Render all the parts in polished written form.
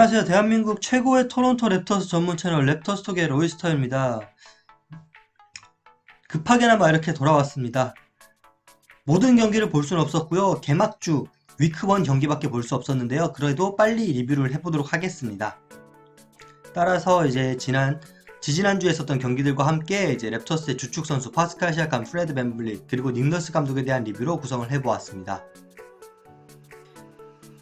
안녕하세요. 대한민국 최고의 토론토 랩터스 전문 채널 랩터스톡의 로이스터입니다. 급하게나마 이렇게 돌아왔습니다. 모든 경기를 볼 수는 없었고요. 개막주 위크1 경기밖에 볼 수 없었는데요. 그래도 빨리 리뷰를 해보도록 하겠습니다. 따라서 이제 지지난주에 있었던 경기들과 함께 이제 랩터스의 주축 선수 파스칼 시아캄, 프레드 밴블릿 그리고 닉 너스 감독에 대한 리뷰로 구성을 해보았습니다.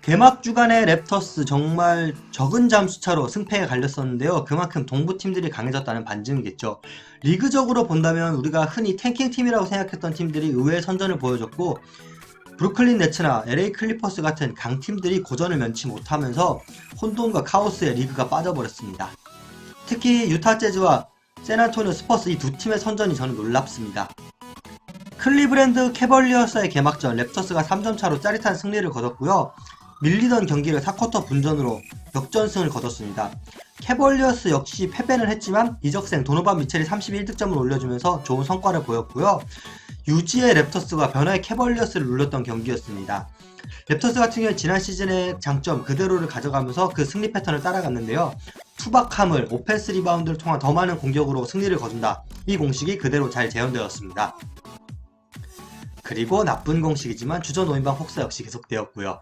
개막 주간의 랩터스 정말 적은 잠수차로 승패에 갈렸었는데요. 그만큼 동부팀들이 강해졌다는 반증이겠죠. 리그적으로 본다면 우리가 흔히 탱킹팀이라고 생각했던 팀들이 의외의 선전을 보여줬고, 브루클린 네츠나 LA 클리퍼스 같은 강팀들이 고전을 면치 못하면서 혼돈과 카오스에 리그가 빠져버렸습니다. 특히 유타 재즈와 샌안토니오 스퍼스 이 두 팀의 선전이 저는 놀랍습니다. 클리브랜드 캐벌리어스의 개막전 랩터스가 3점 차로 짜릿한 승리를 거뒀고요. 밀리던 경기를 4쿼터 분전으로 역전승을 거뒀습니다. 캐벌리어스 역시 패배는 했지만 이적생 도노반 미첼이 31득점을 올려주면서 좋은 성과를 보였고요. 유지의 랩터스가 변화의 캐벌리어스를 눌렀던 경기였습니다. 랩터스 같은 경우는 지난 시즌의 장점 그대로를 가져가면서 그 승리 패턴을 따라갔는데요. 투박함을 오펜스 리바운드를 통한 더 많은 공격으로 승리를 거둔다. 이 공식이 그대로 잘 재현되었습니다. 그리고 나쁜 공식이지만 주전 5인방 혹사 역시 계속되었고요.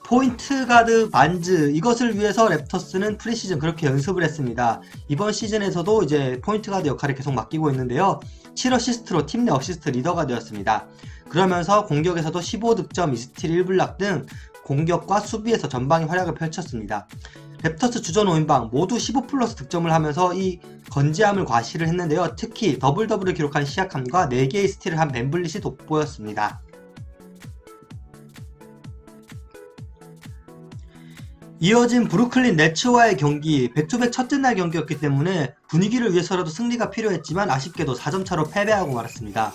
포인트 가드 반즈 이것을 위해서 랩터스는 프리시즌 그렇게 연습을 했습니다. 이번 시즌에서도 이제 포인트 가드 역할을 계속 맡기고 있는데요. 7어시스트로 팀 내 어시스트 리더가 되었습니다. 그러면서 공격에서도 15득점, 2스틸, 1블락 등 공격과 수비에서 전방의 활약을 펼쳤습니다. 랩터스 주전 5인방 모두 15플러스 득점을 하면서 이 건재함을 과시를 했는데요. 특히 더블을 기록한 시아캄과 4개의 스틸을 한 밴블릿이 돋보였습니다. 이어진 브루클린 네츠와의 경기, 백투백 첫째 날 경기였기 때문에 분위기를 위해서라도 승리가 필요했지만 아쉽게도 4점 차로 패배하고 말았습니다.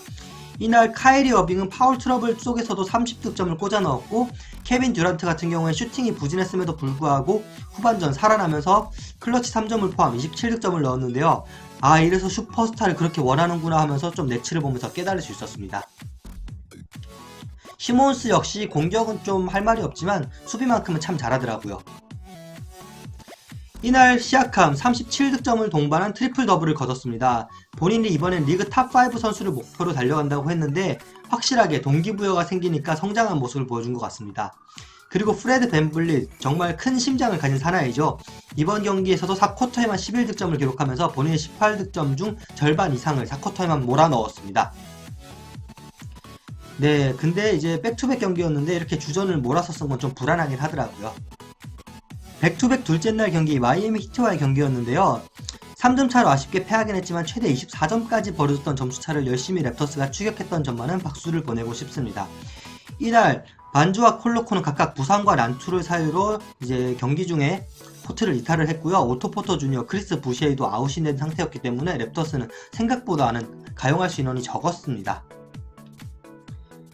이날 카이리 어빙은 파울 트러블 속에서도 30득점을 꽂아 넣었고, 케빈 듀란트 같은 경우에 슈팅이 부진했음에도 불구하고 후반전 살아나면서 클러치 3점을 포함 27득점을 넣었는데요. 아, 이래서 슈퍼스타를 그렇게 원하는구나 하면서 좀 네츠를 보면서 깨달을 수 있었습니다. 시몬스 역시 공격은 좀 할 말이 없지만 수비만큼은 참 잘하더라고요. 이날 시아캄 37득점을 동반한 트리플 더블을 거뒀습니다. 본인이 이번엔 리그 탑5 선수를 목표로 달려간다고 했는데 확실하게 동기부여가 생기니까 성장한 모습을 보여준 것 같습니다. 그리고 프레드 밴블릿 정말 큰 심장을 가진 사나이죠. 이번 경기에서도 4쿼터에만 11득점을 기록하면서 본인의 18득점 중 절반 이상을 4쿼터에만 몰아넣었습니다. 네, 근데 이제 백투백 경기였는데 이렇게 주전을 몰아서 쓴 건 좀 불안하긴 하더라고요. 백투백 둘째 날 경기 마이애미 히트와의 경기였는데요. 3점 차로 아쉽게 패하긴 했지만 최대 24점까지 벌어졌던 점수차를 열심히 랩터스가 추격했던 점만은 박수를 보내고 싶습니다. 이날 반주와 콜로코는 각각 부상과 난투를 사유로 이제 경기 중에 코트를 이탈을 했고요. 오토 포터 주니어, 크리스 부시에이도 아웃이 된 상태였기 때문에 랩터스는 생각보다는 가용할 수 인원이 적었습니다.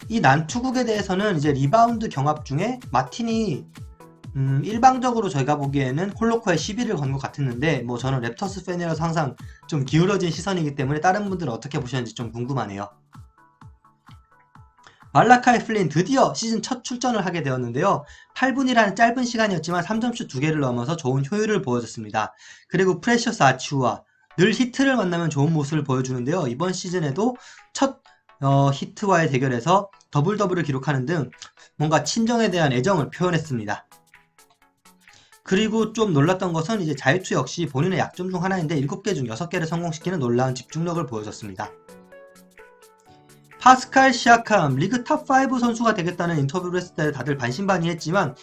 이 난투국에 대해서는 이제 리바운드 경합 중에 마틴이 일방적으로 저희가 보기에는 콜로코에 시비를 건 것 같았는데, 뭐 저는 랩터스 팬이라서 항상 좀 기울어진 시선이기 때문에 다른 분들은 어떻게 보셨는지 좀 궁금하네요. 말라카이 플린 드디어 시즌 첫 출전을 하게 되었는데요. 8분이라는 짧은 시간이었지만 3점슛 2개를 넘어서 좋은 효율을 보여줬습니다. 그리고 프레셔스 아치우와 늘 히트를 만나면 좋은 모습을 보여주는데요. 이번 시즌에도 첫 히트와의 대결에서 더블을 기록하는 등 뭔가 친정에 대한 애정을 표현했습니다. 그리고 좀 놀랐던 것은 이제 자유투 역시 본인의 약점 중 하나인데 7개 중 6개를 성공시키는 놀라운 집중력을 보여줬습니다. 파스칼 시아캄 리그 탑5 선수가 되겠다는 인터뷰를 했을 때 다들 반신반의했지만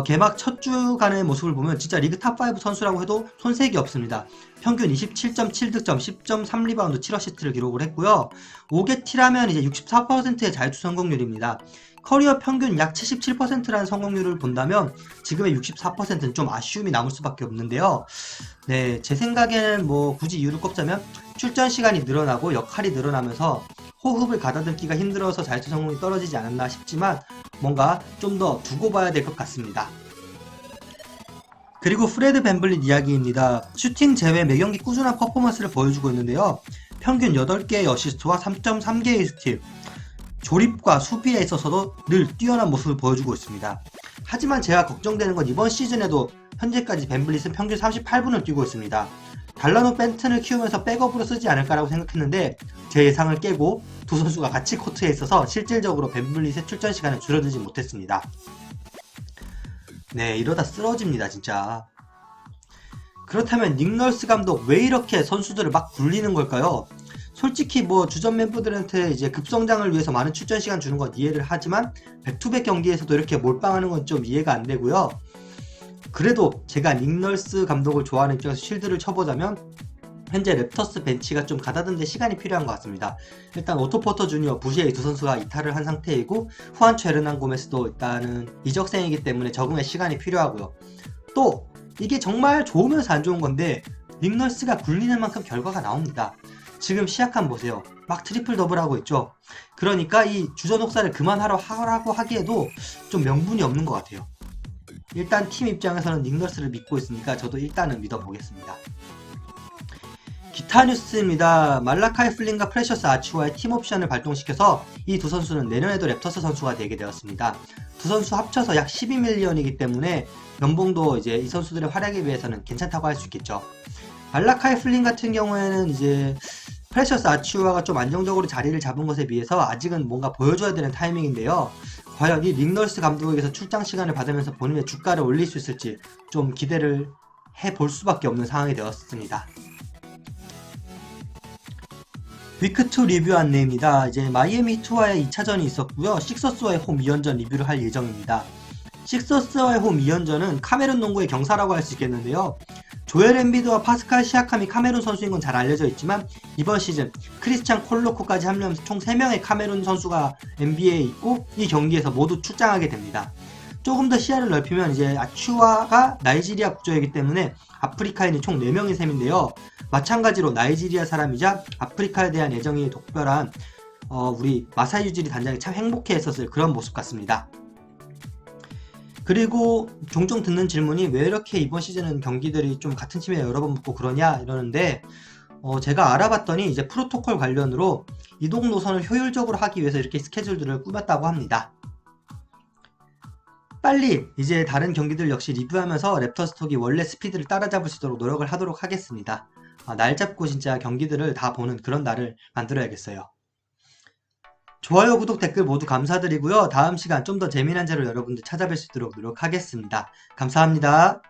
개막 첫 주간의 모습을 보면 진짜 리그 탑5 선수라고 해도 손색이 없습니다. 평균 27.7득점, 10.3 리바운드, 7어시스트를 기록을 했고요. 5개 티라면 이제 64%의 자유투 성공률입니다. 커리어 평균 약 77%라는 성공률을 본다면 지금의 64%는 좀 아쉬움이 남을 수밖에 없는데요. 네, 제 생각에는 뭐 굳이 이유를 꼽자면 출전 시간이 늘어나고 역할이 늘어나면서 호흡을 가다듬기가 힘들어서 자유투 성공이 떨어지지 않았나 싶지만 뭔가 좀 더 두고 봐야 될 것 같습니다. 그리고 프레드 밴블릿 이야기입니다. 슈팅 제외 매경기 꾸준한 퍼포먼스를 보여주고 있는데요. 평균 8개의 어시스트와 3.3개의 스틸, 조립과 수비에 있어서도 늘 뛰어난 모습을 보여주고 있습니다. 하지만 제가 걱정되는 건 이번 시즌에도 현재까지 벤블릿은 평균 38분을 뛰고 있습니다. 달라노 벤튼을 키우면서 백업으로 쓰지 않을까라고 생각했는데 제 예상을 깨고 두 선수가 같이 코트에 있어서 실질적으로 벤블릿의 출전 시간은 줄어들지 못했습니다. 네, 이러다 쓰러집니다 진짜. 그렇다면 닉널스 감독 왜 이렇게 선수들을 막 굴리는 걸까요? 솔직히 뭐 주전 멤버들한테 이제 급성장을 위해서 많은 출전 시간 주는 건 이해를 하지만 백투백 경기에서도 이렇게 몰빵하는 건 좀 이해가 안 되고요. 그래도 제가 닉널스 감독을 좋아하는 입장에서 쉴드를 쳐보자면 현재 랩터스 벤치가 좀 가다듬는 시간이 필요한 것 같습니다. 일단 오토포터 주니어, 부시에이 두 선수가 이탈을 한 상태이고 후안초 에르난 고메스도 일단은 이적생이기 때문에 적응의 시간이 필요하고요. 또 이게 정말 좋으면서 안 좋은 건데 닉널스가 굴리는 만큼 결과가 나옵니다. 지금 시약함 보세요. 막 트리플 더블하고 있죠. 그러니까 이 주전 혹사를 그만하라고 하기에도 좀 명분이 없는 것 같아요. 일단 팀 입장에서는 닉널스를 믿고 있으니까 저도 일단은 믿어보겠습니다. 기타 뉴스입니다. 말라카이 플린과 프레셔스 아치와의 팀 옵션을 발동시켜서 이 두 선수는 내년에도 랩터스 선수가 되게 되었습니다. 두 선수 합쳐서 약 12밀리언이기 때문에 연봉도 이제 이 선수들의 활약에 비해서는 괜찮다고 할 수 있겠죠. 말라카이 플린 같은 경우에는 이제 프레셔스 아치우아가 좀 안정적으로 자리를 잡은 것에 비해서 아직은 뭔가 보여줘야 되는 타이밍인데요. 과연 이 닉널스 감독에게서 출장 시간을 받으면서 본인의 주가를 올릴 수 있을지 좀 기대를 해볼 수밖에 없는 상황이 되었습니다. 위크2 리뷰 안내입니다. 이제 마이애미 히트와의 2차전이 있었고요. 식서스와의 홈 2연전 리뷰를 할 예정입니다. 식서스와의 홈 2연전은 카메룬 농구의 경사라고 할 수 있겠는데요. 조엘 엠비드와 파스칼 시아캄이 카메룬 선수인 건 잘 알려져 있지만 이번 시즌 크리스찬 콜로코까지 합류하면서 총 3명의 카메룬 선수가 NBA에 있고 이 경기에서 모두 출장하게 됩니다. 조금 더 시야를 넓히면 이제 아츄아가 나이지리아 국적이기 때문에 아프리카인이 총 4명인 셈인데요. 마찬가지로 나이지리아 사람이자 아프리카에 대한 애정이 독별한 우리 마사이 유지리 단장이 참 행복해 했었을 그런 모습 같습니다. 그리고 종종 듣는 질문이 왜 이렇게 이번 시즌은 경기들이 좀 같은 팀에 여러 번 붙고 그러냐 이러는데 제가 알아봤더니 이제 프로토콜 관련으로 이동 노선을 효율적으로 하기 위해서 이렇게 스케줄들을 꾸몄다고 합니다. 빨리 이제 다른 경기들 역시 리뷰하면서 랩터스톡이 원래 스피드를 따라잡을 수 있도록 노력을 하도록 하겠습니다. 날 잡고 진짜 경기들을 다 보는 그런 날을 만들어야겠어요. 좋아요, 구독, 댓글 모두 감사드리고요. 다음 시간 좀 더 재미난 자료 여러분들 찾아뵐 수 있도록 노력하겠습니다. 감사합니다.